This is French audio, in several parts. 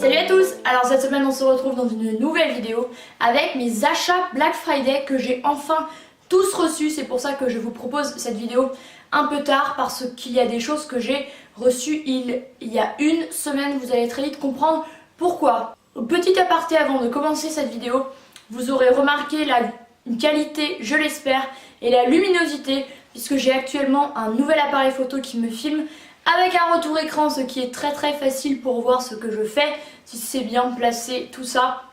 Salut à tous! Alors cette semaine on se retrouve dans une nouvelle vidéo avec mes achats Black Friday que j'ai enfin tous reçus. C'est pour ça que je vous propose cette vidéo un peu tard parce qu'il y a des choses que j'ai reçues il y a une semaine. Vous allez très vite comprendre pourquoi. Petit aparté avant de commencer cette vidéo, vous aurez remarqué la qualité, je l'espère, et la luminosité puisque j'ai actuellement un nouvel appareil photo qui me filme avec un retour écran, ce qui est très facile pour voir ce que je fais, si c'est bien placé, tout ça.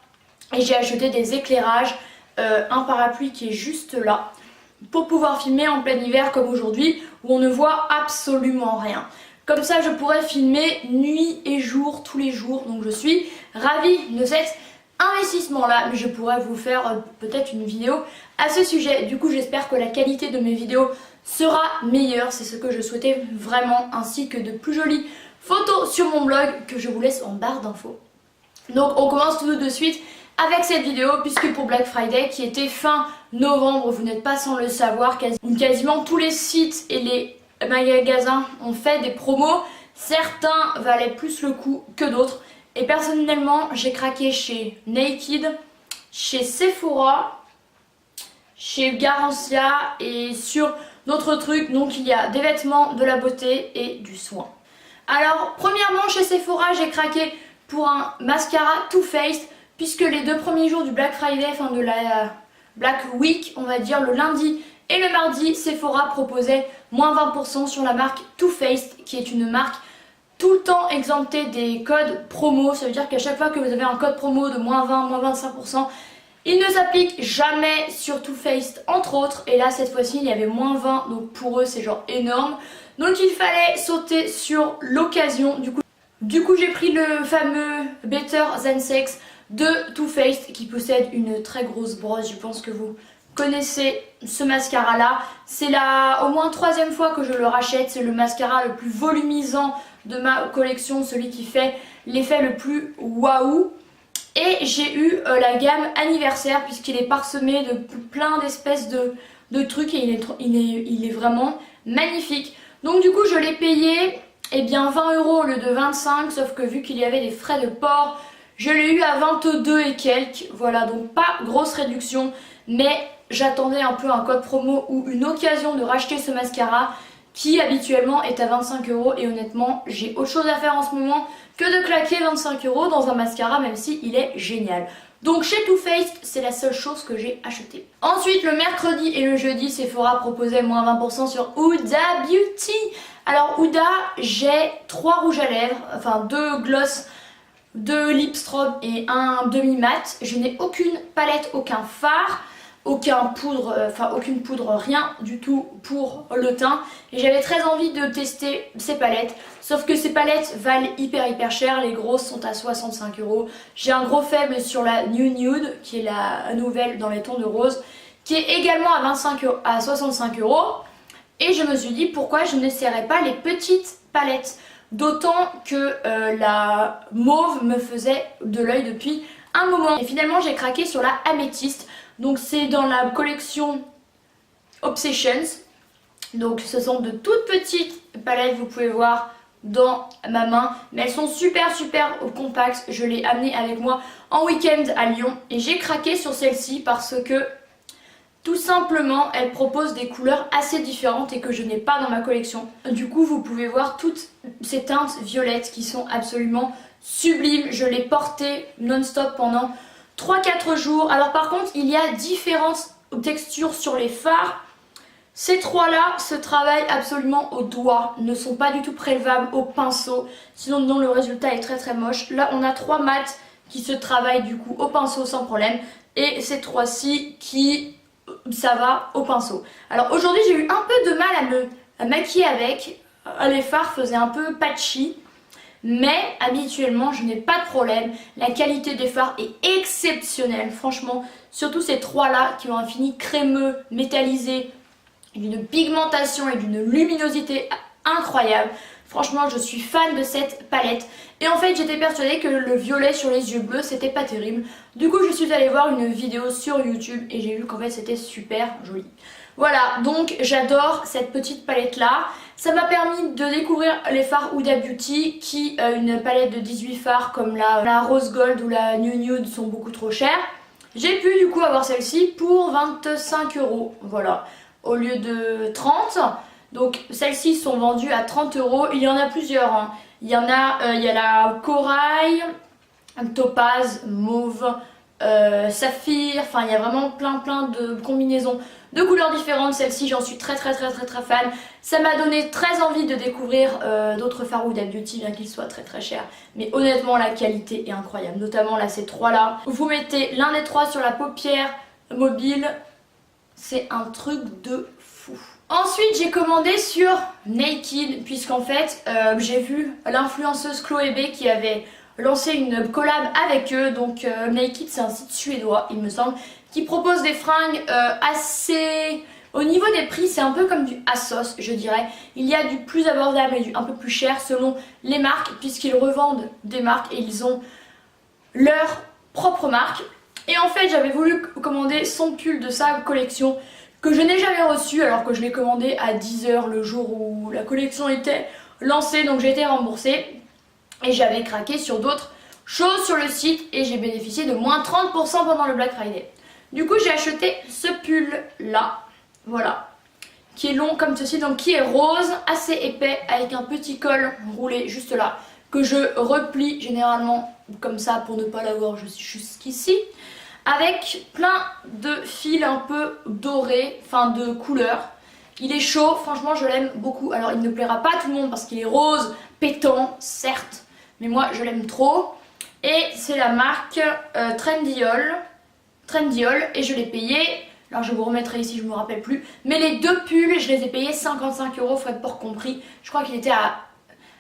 Et j'ai acheté des éclairages, un parapluie qui est juste là, pour pouvoir filmer en plein hiver comme aujourd'hui, où on ne voit absolument rien. Comme ça je pourrais filmer nuit et jour, tous les jours, donc je suis ravie de cet investissement là, mais je pourrais vous faire peut-être une vidéo à ce sujet. Du coup j'espère que la qualité de mes vidéos sera meilleure, c'est ce que je souhaitais vraiment, ainsi que de plus jolies photos sur mon blog que je vous laisse en barre d'infos. Donc on commence tout de suite avec cette vidéo, puisque pour Black Friday qui était fin novembre, vous n'êtes pas sans le savoir, quasiment tous les sites et les magasins ont fait des promos. Certains valaient plus le coup que d'autres, et personnellement j'ai craqué chez Naked, chez Sephora, chez Garancia et sur d'autres trucs. Donc il y a des vêtements, de la beauté et du soin. Alors premièrement chez Sephora j'ai craqué pour un mascara Too Faced, puisque les deux premiers jours du Black Friday, enfin de la Black Week on va dire, le lundi et le mardi, Sephora proposait moins 20% sur la marque Too Faced, qui est une marque tout le temps exemptée des codes promo. Ça veut dire qu'à chaque fois que vous avez un code promo de moins 20, moins 25%, il ne s'applique jamais sur Too Faced entre autres. Et là cette fois-ci il y avait moins 20, donc pour eux c'est genre énorme. Donc il fallait sauter sur l'occasion. Du coup j'ai pris le fameux Better Than Sex de Too Faced, qui possède une très grosse brosse. Je pense que vous connaissez ce mascara là. C'est la au moins troisième fois que je le rachète. C'est le mascara le plus volumisant de ma collection, celui qui fait l'effet le plus waouh. Et j'ai eu la gamme anniversaire, puisqu'il est parsemé de plein d'espèces de trucs, et il est vraiment magnifique. Donc du coup je l'ai payé bien 20 € au lieu de 25, sauf que vu qu'il y avait des frais de port, je l'ai eu à 22 et quelques. Voilà, donc pas grosse réduction, mais j'attendais un peu un code promo ou une occasion de racheter ce mascara qui habituellement est à 25 € et honnêtement j'ai autre chose à faire en ce moment que de claquer 25 € dans un mascara, même si il est génial. Donc chez Too Faced, c'est la seule chose que j'ai acheté. Ensuite le mercredi et le jeudi, Sephora proposait moins 20% sur Huda Beauty. Alors Huda, j'ai 3 rouges à lèvres, enfin 2 gloss, 2 lip strobe et un demi mat. Je n'ai aucune palette, aucun fard, aucune poudre, rien du tout pour le teint. Et j'avais très envie de tester ces palettes, sauf que ces palettes valent hyper cher. Les grosses sont à 65 €. J'ai un gros faible sur la New Nude, qui est la nouvelle dans les tons de rose, qui est également à 65 €. Et je me suis dit pourquoi je n'essaierais pas les petites palettes. D'autant que la mauve me faisait de l'œil depuis un moment. Et finalement j'ai craqué sur la améthyste. Donc c'est dans la collection Obsessions. Donc ce sont de toutes petites palettes, vous pouvez voir dans ma main. Mais elles sont super compactes. Je l'ai amenée avec moi en week-end à Lyon. Et j'ai craqué sur celle-ci parce que tout simplement elle propose des couleurs assez différentes et que je n'ai pas dans ma collection. Du coup vous pouvez voir toutes ces teintes violettes qui sont absolument sublimes. Je l'ai portée non-stop pendant 3-4 jours. Alors par contre il y a différentes textures sur les fards. Ces trois là se travaillent absolument au doigt, ne sont pas du tout prélevables au pinceau, sinon non, le résultat est très moche. Là on a 3 mats qui se travaillent du coup au pinceau sans problème, et ces 3-ci qui ça va au pinceau. Alors aujourd'hui j'ai eu un peu de mal à maquiller avec, les fards faisaient un peu patchy. Mais habituellement je n'ai pas de problème, la qualité des fards est exceptionnelle, franchement, surtout ces 3 là qui ont un fini crémeux, métallisé, d'une pigmentation et d'une luminosité incroyable. Franchement je suis fan de cette palette. Et en fait j'étais persuadée que le violet sur les yeux bleus c'était pas terrible. Du coup je suis allée voir une vidéo sur YouTube et j'ai vu qu'en fait c'était super joli. Voilà, donc j'adore cette petite palette là. Ça m'a permis de découvrir les fards Huda Beauty qui, une palette de 18 fards comme la Rose Gold ou la New Nude sont beaucoup trop chères. J'ai pu du coup avoir celle-ci pour 25 €, voilà, au lieu de 30. Donc celles-ci sont vendues à 30 €. Il y en a plusieurs, hein. Il y a la corail, topaz, mauve, saphir, enfin il y a vraiment plein de combinaisons de couleurs différentes. Celle-ci j'en suis très fan. Ça m'a donné très envie de découvrir d'autres fards Huda Beauty, bien qu'ils soient très chers. Mais honnêtement la qualité est incroyable, notamment là ces trois là. Vous mettez l'un des trois sur la paupière mobile, c'est un truc de fou. Ensuite j'ai commandé sur Naked puisqu'en fait j'ai vu l'influenceuse Chloé B qui avait lancé une collab avec eux. Donc Naked c'est un site suédois il me semble qui propose des fringues assez... Au niveau des prix c'est un peu comme du ASOS je dirais. Il y a du plus abordable et du un peu plus cher selon les marques puisqu'ils revendent des marques et ils ont leur propre marque. Et en fait j'avais voulu commander son pull de sa collection que je n'ai jamais reçu alors que je l'ai commandé à 10 h le jour où la collection était lancée, donc j'ai été remboursée et j'avais craqué sur d'autres choses sur le site et j'ai bénéficié de moins 30% pendant le Black Friday. Du coup j'ai acheté ce pull là, voilà, qui est long comme ceci, donc qui est rose, assez épais avec un petit col roulé juste là que je replie généralement comme ça pour ne pas l'avoir jusqu'ici, avec plein de fils un peu dorés, enfin de couleurs. Il est chaud, franchement je l'aime beaucoup. Alors il ne plaira pas à tout le monde parce qu'il est rose, pétant, certes, mais moi je l'aime trop. Et c'est la marque Trendyol, et je l'ai payé, alors je vous remettrai ici, je me rappelle plus, mais les deux pulls je les ai payés 55 €, frais de port compris. Je crois qu'il était à...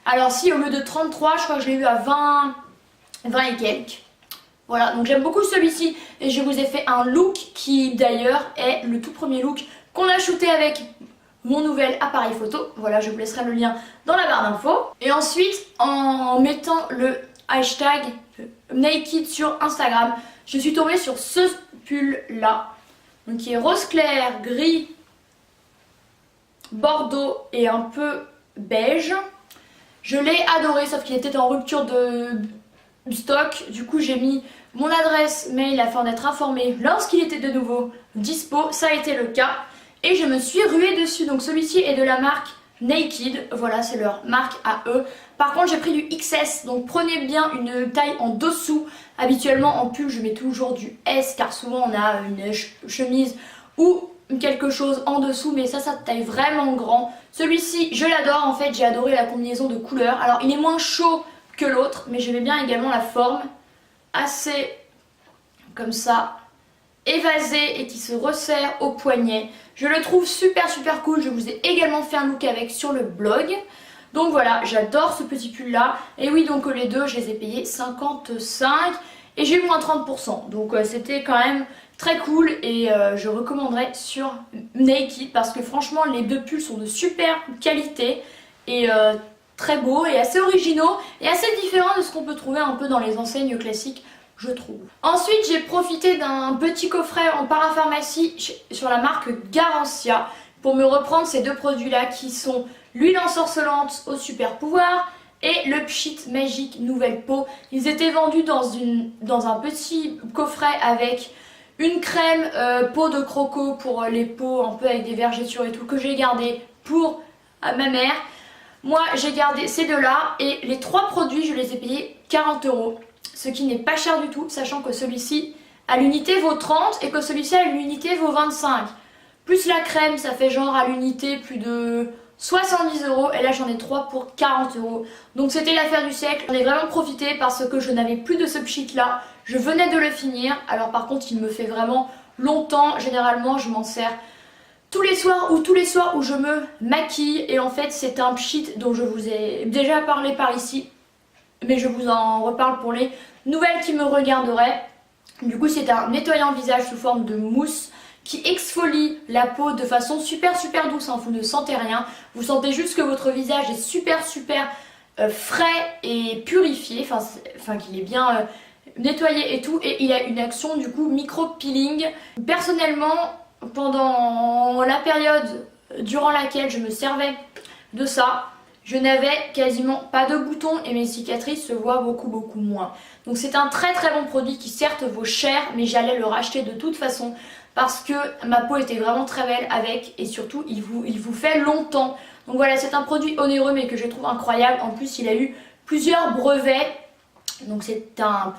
Alors si au lieu de 33, je crois que je l'ai eu à 20 et quelques. Voilà, donc j'aime beaucoup celui-ci et je vous ai fait un look qui d'ailleurs est le tout premier look qu'on a shooté avec mon nouvel appareil photo. Voilà, je vous laisserai le lien dans la barre d'infos. Et ensuite, en mettant le hashtag Naked sur Instagram, je suis tombée sur ce pull là, donc qui est rose clair, gris, bordeaux et un peu beige. Je l'ai adoré sauf qu'il était en rupture de stock, du coup j'ai mis mon adresse mail afin d'être informée lorsqu'il était de nouveau dispo, ça a été le cas et je me suis ruée dessus. Donc celui-ci est de la marque Naked, voilà c'est leur marque à eux. Par contre j'ai pris du XS, donc prenez bien une taille en dessous. Habituellement en pull je mets toujours du S car souvent on a une chemise ou quelque chose en dessous, mais ça taille vraiment grand. Celui-ci je l'adore, en fait j'ai adoré la combinaison de couleurs. Alors il est moins chaud que l'autre, mais j'aimais bien également la forme assez comme ça, évasée et qui se resserre au poignet. Je le trouve super cool, je vous ai également fait un look avec sur le blog. Donc voilà, j'adore ce petit pull là. Et oui, donc les deux je les ai payés 55 et j'ai eu moins 30%. Donc c'était quand même très cool et je recommanderais sur Naked parce que franchement les deux pulls sont de super qualité et très beaux et assez originaux et assez différents de ce qu'on peut trouver un peu dans les enseignes classiques, je trouve. Ensuite j'ai profité d'un petit coffret en parapharmacie sur la marque Garancia pour me reprendre ces deux produits là qui sont l'huile ensorcelante au super pouvoir et le Pchit Magique Nouvelle Peau. Ils étaient vendus dans un petit coffret avec une crème peau de croco pour les peaux un peu avec des vergetures et tout que j'ai gardé pour ma mère. Moi j'ai gardé ces deux là et les trois produits je les ai payés 40 €, ce qui n'est pas cher du tout, sachant que celui-ci à l'unité vaut 30 et que celui-ci à l'unité vaut 25. Plus la crème ça fait genre à l'unité plus de 70 € et là j'en ai 3 pour 40 €. Donc c'était l'affaire du siècle, j'en ai vraiment profité parce que je n'avais plus de ce Pchit là, je venais de le finir. Alors par contre il me fait vraiment longtemps, généralement je m'en sers tous les soirs où je me maquille et en fait c'est un Pchit dont je vous ai déjà parlé par ici mais je vous en reparle pour les nouvelles qui me regarderaient. Du coup c'est un nettoyant visage sous forme de mousse qui exfolie la peau de façon super douce, hein. Vous ne sentez rien, vous sentez juste que votre visage est super frais et purifié, enfin qu'il est bien nettoyé et tout, et il a une action du coup micro-peeling. Personnellement, pendant la période durant laquelle je me servais de ça, je n'avais quasiment pas de boutons et mes cicatrices se voient beaucoup moins. Donc c'est un très bon produit qui certes vaut cher, mais j'allais le racheter de toute façon parce que ma peau était vraiment très belle avec, et surtout il vous fait longtemps. Donc voilà, c'est un produit onéreux mais que je trouve incroyable. En plus il a eu plusieurs brevets, donc c'est un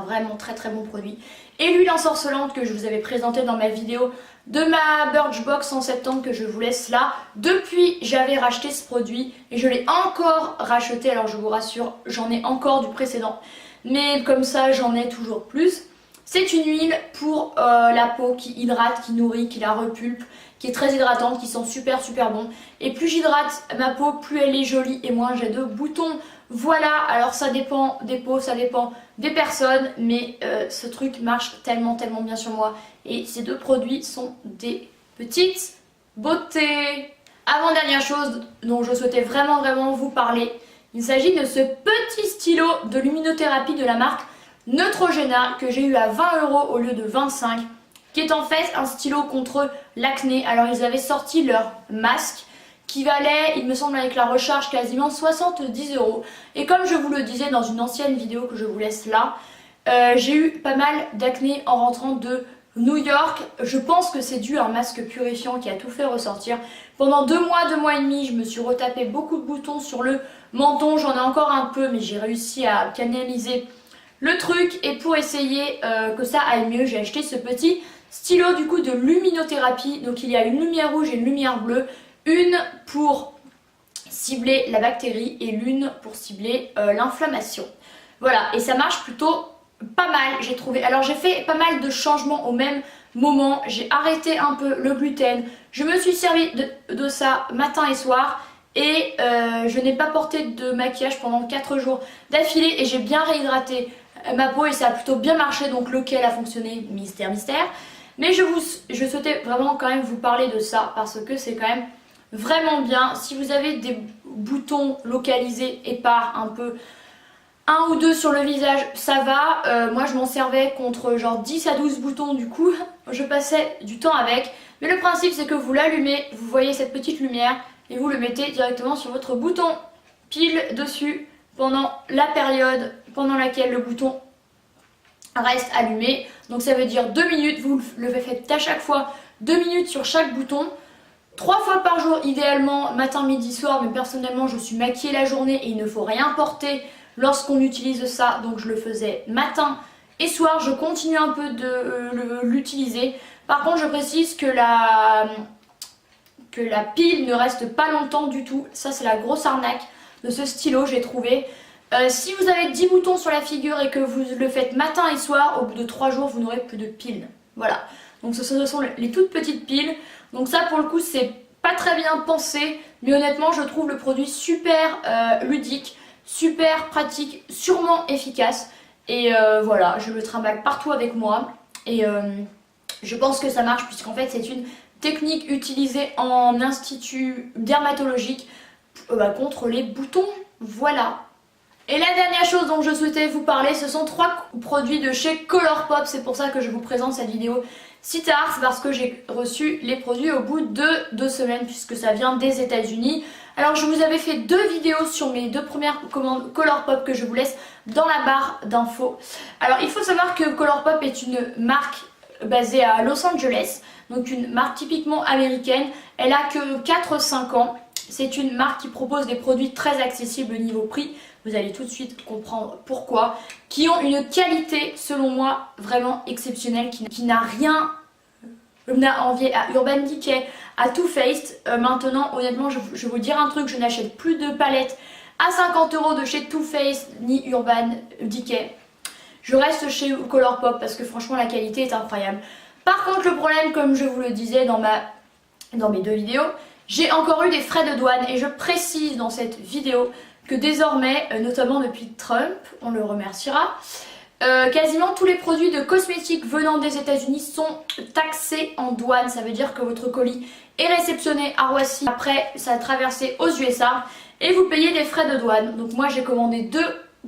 vraiment très bon produit. Et l'huile ensorcelante que je vous avais présentée dans ma vidéo de ma Birchbox en septembre, que je vous laisse là. Depuis, j'avais racheté ce produit et je l'ai encore racheté. Alors je vous rassure, j'en ai encore du précédent, mais comme ça j'en ai toujours plus. C'est une huile pour la peau qui hydrate, qui nourrit, qui la repulpe, qui est très hydratante, qui sent super bon. Et plus j'hydrate ma peau, plus elle est jolie et moins j'ai de boutons. Voilà, alors ça dépend des peaux, ça dépend des personnes, mais ce truc marche tellement bien sur moi. Et ces deux produits sont des petites beautés. Avant-dernière chose dont je souhaitais vraiment vous parler, il s'agit de ce petit stylo de luminothérapie de la marque Neutrogena que j'ai eu à 20 € au lieu de 25, qui est en fait un stylo contre l'acné. Alors ils avaient sorti leur masque qui valait, il me semble avec la recharge, quasiment 70 €. Et comme je vous le disais dans une ancienne vidéo que je vous laisse là, j'ai eu pas mal d'acné en rentrant de New York. Je pense que c'est dû à un masque purifiant qui a tout fait ressortir. Pendant 2 mois et demi, je me suis retapé beaucoup de boutons sur le menton. J'en ai encore un peu, mais j'ai réussi à canaliser le truc. Et pour essayer que ça aille mieux, j'ai acheté ce petit stylo du coup de luminothérapie. Donc il y a une lumière rouge et une lumière bleue. Une pour cibler la bactérie et l'une pour cibler l'inflammation. Voilà, et ça marche plutôt pas mal, j'ai trouvé. Alors j'ai fait pas mal de changements au même moment. J'ai arrêté un peu le gluten. Je me suis servi de ça matin et soir. Et je n'ai pas porté de maquillage pendant 4 jours d'affilée. Et j'ai bien réhydraté ma peau et ça a plutôt bien marché. Donc lequel a fonctionné, mystère. Mais je souhaitais vraiment quand même vous parler de ça parce que c'est quand même vraiment bien. Si vous avez des boutons localisés épars, un peu 1 ou 2 sur le visage, ça va. Moi je m'en servais contre genre 10 à 12 boutons, du coup je passais du temps avec. Mais le principe c'est que vous l'allumez, vous voyez cette petite lumière et vous le mettez directement sur votre bouton, pile dessus pendant la période pendant laquelle le bouton reste allumé. Donc ça veut dire 2 minutes, vous le faites à chaque fois 2 minutes sur chaque bouton. 3 fois par jour idéalement, matin, midi, soir, mais personnellement je suis maquillée la journée et il ne faut rien porter lorsqu'on utilise ça, donc je le faisais matin et soir. Je continue un peu de l'utiliser. Par contre je précise que la pile ne reste pas longtemps du tout. Ça c'est la grosse arnaque de ce stylo, j'ai trouvé. Si vous avez 10 boutons sur la figure et que vous le faites matin et soir, au bout de 3 jours vous n'aurez plus de piles. Voilà, donc ce sont les toutes petites piles. Donc ça pour le coup c'est pas très bien pensé, mais honnêtement je trouve le produit super ludique, super pratique, sûrement efficace. Et voilà, je le trimballe partout avec moi. Et je pense que ça marche puisqu'en fait c'est une technique utilisée en institut dermatologique contre les boutons. Voilà. Et la dernière chose dont je souhaitais vous parler, ce sont 3 produits de chez Colourpop. C'est pour ça que je vous présente cette vidéo si tard, c'est parce que j'ai reçu les produits au bout de 2 semaines puisque ça vient des États-Unis. Alors je vous avais fait 2 vidéos sur mes 2 premières commandes Colourpop que je vous laisse dans la barre d'infos. Alors il faut savoir que Colourpop est une marque basée à Los Angeles, donc une marque typiquement américaine. Elle a que 4-5 ans. C'est une marque qui propose des produits très accessibles au niveau prix. Vous allez tout de suite comprendre pourquoi. Qui ont une qualité, selon moi, vraiment exceptionnelle, qui n'a rien envié à Urban Decay, à Too Faced. Maintenant, honnêtement, je vais vous dire un truc, je n'achète plus de palettes à 50 € de chez Too Faced ni Urban Decay. Je reste chez Colourpop parce que franchement, la qualité est incroyable. Par contre, le problème, comme je vous le disais dans mes 2 vidéos, j'ai encore eu des frais de douane et je précise dans cette vidéo que désormais, notamment depuis Trump, on le remerciera, quasiment tous les produits de cosmétiques venant des États-Unis sont taxés en douane. Ça veut dire que votre colis est réceptionné à Roissy après sa traversée aux USA et vous payez des frais de douane. Donc moi j'ai commandé 2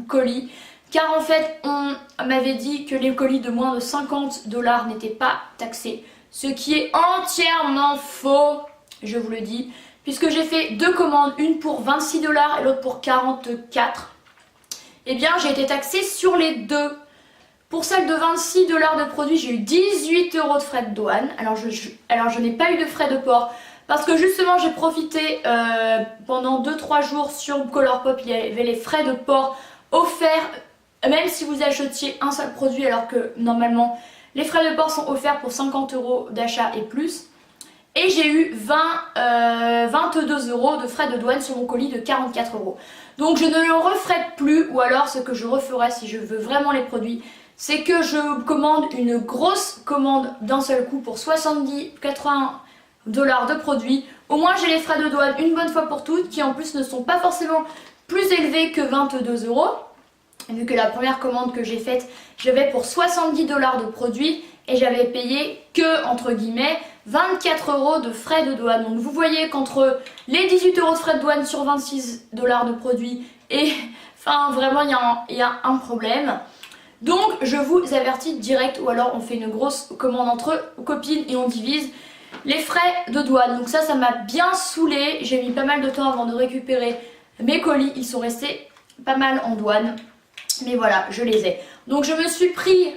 colis car en fait on m'avait dit que les colis de moins de 50 $ n'étaient pas taxés, ce qui est entièrement faux, je vous le dis, puisque j'ai fait deux commandes, une pour 26 $ et l'autre pour 44. Eh bien j'ai été taxée sur les deux. Pour celle de 26 $ de produit, j'ai eu 18 € de frais de douane. Alors je n'ai pas eu de frais de port parce que justement j'ai profité pendant 2-3 jours sur Colourpop, il y avait les frais de port offerts même si vous achetiez un seul produit, alors que normalement les frais de port sont offerts pour 50 € d'achat et plus. Et j'ai eu 22 € de frais de douane sur mon colis de 44 €. Donc je ne le referai plus, ou alors ce que je referai si je veux vraiment les produits, c'est que je commande une grosse commande d'un seul coup pour 70-80 $ de produits. Au moins j'ai les frais de douane une bonne fois pour toutes, qui en plus ne sont pas forcément plus élevés que 22 €. Vu que la première commande que j'ai faite, j'avais pour 70 $ de produits et j'avais payé que, entre guillemets, 24 € de frais de douane. Donc vous voyez qu'entre les 18 € de frais de douane sur 26 $ de produits et enfin vraiment il y a un problème. Donc je vous avertis direct, ou alors on fait une grosse commande entre copines et on divise les frais de douane. Donc ça m'a bien saoulée, j'ai mis pas mal de temps avant de récupérer mes colis, ils sont restés pas mal en douane. Mais voilà, je les ai. Donc je me suis pris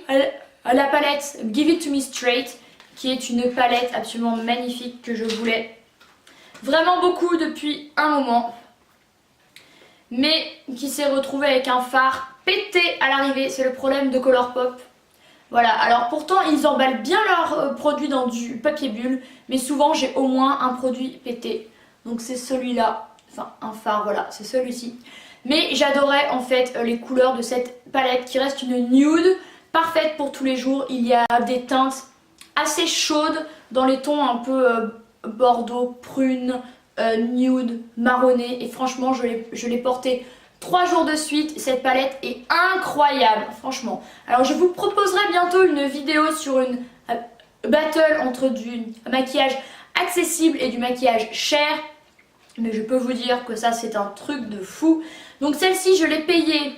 à la palette Give It To Me Straight, qui est une palette absolument magnifique que je voulais vraiment beaucoup depuis un moment, mais qui s'est retrouvée avec un fard pété à l'arrivée. C'est le problème de Colourpop. Voilà, alors pourtant ils emballent bien leurs produits dans du papier bulle, mais souvent j'ai au moins un produit pété. Donc c'est celui-là, enfin un fard, voilà, c'est celui-ci. Mais j'adorais en fait les couleurs de cette palette qui reste une nude, parfaite pour tous les jours. Il y a des teintes assez chaudes dans les tons un peu bordeaux, prune, nude, marronné. Et franchement je l'ai portée 3 jours de suite. Cette palette est incroyable, franchement. Alors je vous proposerai bientôt une vidéo sur une battle entre du maquillage accessible et du maquillage cher. Mais je peux vous dire que ça c'est un truc de fou. Donc celle-ci je l'ai payée,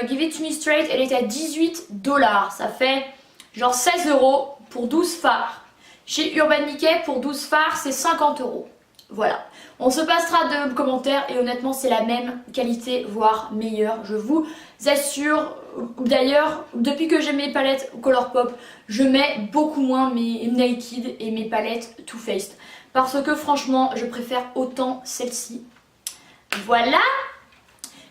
Give It To Me Straight, elle était à 18 $. Ça fait genre 16 € pour 12 fards. Chez Urban Decay pour 12 fards c'est 50 €. Voilà. On se passera de commentaires et honnêtement c'est la même qualité, voire meilleure, je vous assure. D'ailleurs, depuis que j'ai mes palettes Colourpop, je mets beaucoup moins mes Naked et mes palettes Too Faced. Parce que franchement, je préfère autant celle-ci. Voilà.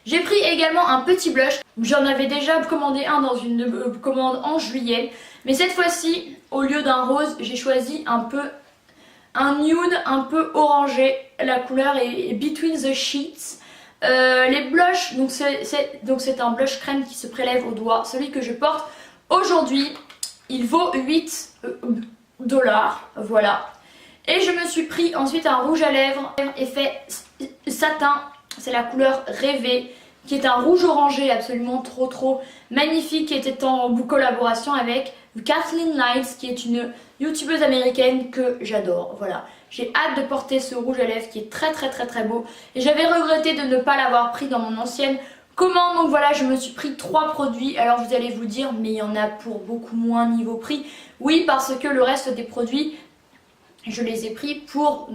J'ai pris également un petit blush. J'en avais déjà commandé un dans une commande en juillet. Mais cette fois-ci, au lieu d'un rose, j'ai choisi un nude un peu orangé. La couleur est Between the Sheets. Les blushs, donc c'est un blush crème qui se prélève au doigt. Celui que je porte aujourd'hui, il vaut 8 $. Voilà. Et je me suis pris ensuite un rouge à lèvres effet satin, c'est la couleur rêvée, qui est un rouge orangé absolument trop magnifique, qui était en collaboration avec Kathleen Lights, qui est une youtubeuse américaine que j'adore. Voilà, j'ai hâte de porter ce rouge à lèvres qui est très beau, et j'avais regretté de ne pas l'avoir pris dans mon ancienne commande. Donc voilà, je me suis pris 3 produits. Alors vous allez vous dire, mais il y en a pour beaucoup moins niveau prix. Oui, parce que le reste des produits, je les ai pris pour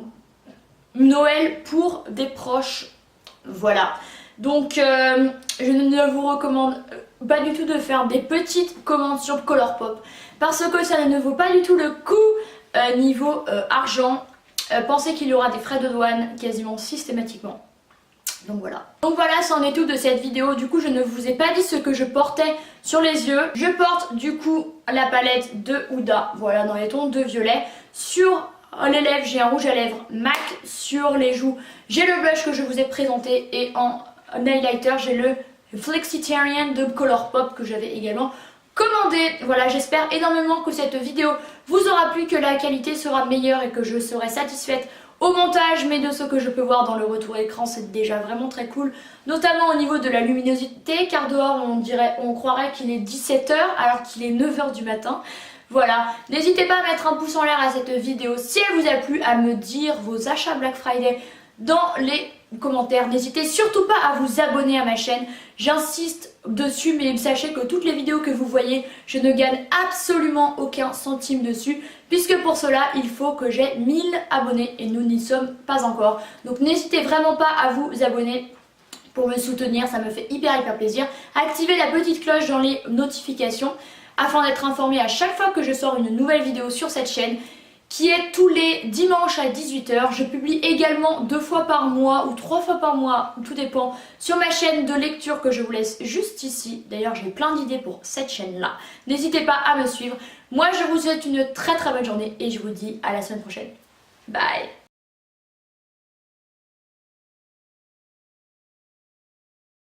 Noël, pour des proches. Voilà. Donc je ne vous recommande pas du tout de faire des petites commandes sur Colourpop, parce que ça ne vaut pas du tout le coup niveau argent. Pensez qu'il y aura des frais de douane quasiment systématiquement. Donc voilà, c'en est tout de cette vidéo. Du coup je ne vous ai pas dit ce que je portais sur les yeux. Je porte du coup la palette de Huda, voilà, dans les tons de violet. Sur les lèvres j'ai un rouge à lèvres MAC. Sur les joues j'ai le blush que je vous ai présenté, et en highlighter j'ai le Flexitarian de Colourpop que j'avais également commandé. Voilà, j'espère énormément que cette vidéo vous aura plu, que la qualité sera meilleure et que je serai satisfaite au montage, mais de ce que je peux voir dans le retour écran c'est déjà vraiment très cool, notamment au niveau de la luminosité, car dehors on croirait qu'il est 17 h alors qu'il est 9 h du matin. Voilà, n'hésitez pas à mettre un pouce en l'air à cette vidéo si elle vous a plu, à me dire vos achats Black Friday dans les commentaires. N'hésitez surtout pas à vous abonner à ma chaîne. J'insiste dessus, mais sachez que toutes les vidéos que vous voyez, je ne gagne absolument aucun centime dessus, puisque pour cela, il faut que j'ai 1000 abonnés et nous n'y sommes pas encore. Donc n'hésitez vraiment pas à vous abonner pour me soutenir, ça me fait hyper plaisir. Activez la petite cloche dans les notifications afin d'être informé à chaque fois que je sors une nouvelle vidéo sur cette chaîne, qui est tous les dimanches à 18 h. Je publie également 2 fois par mois ou 3 fois par mois, tout dépend, sur ma chaîne de lecture que je vous laisse juste ici. D'ailleurs, j'ai plein d'idées pour cette chaîne-là. N'hésitez pas à me suivre. Moi, je vous souhaite une très bonne journée et je vous dis à la semaine prochaine. Bye!